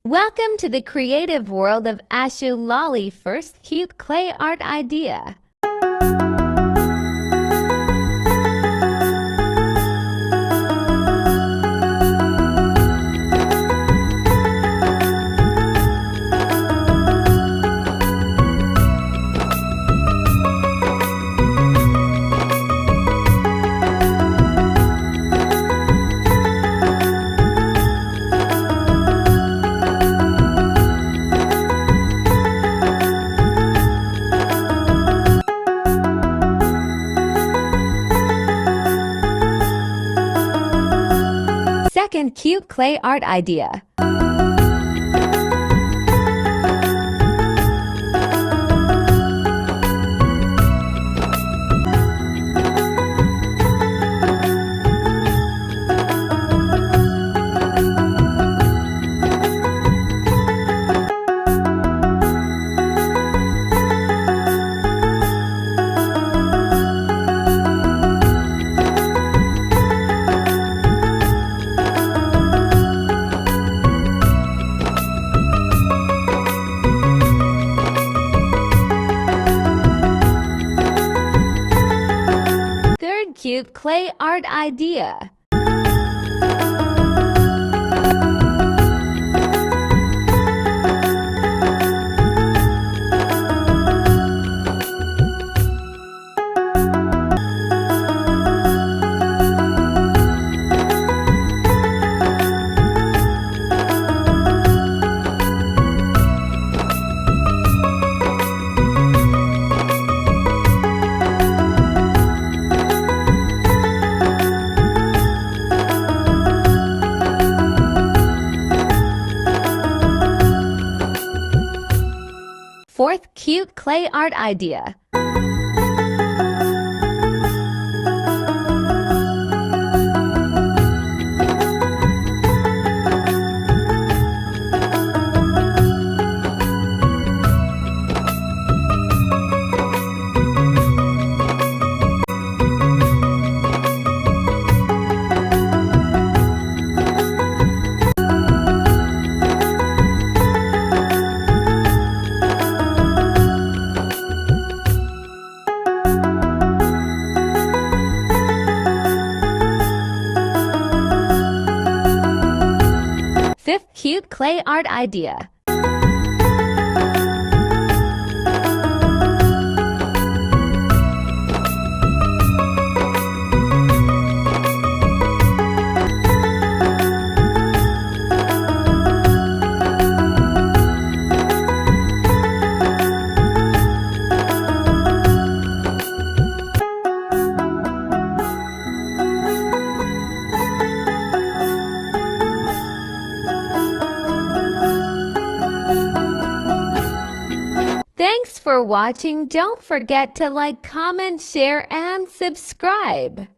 Welcome to the creative world of Ashoo. Lali first cute clay art idea. Second cute clay art idea. Cute clay art idea. Fourth cute clay art idea. Fifth cute clay art idea. Thanks for watching. Don't forget to like, comment, share, and subscribe.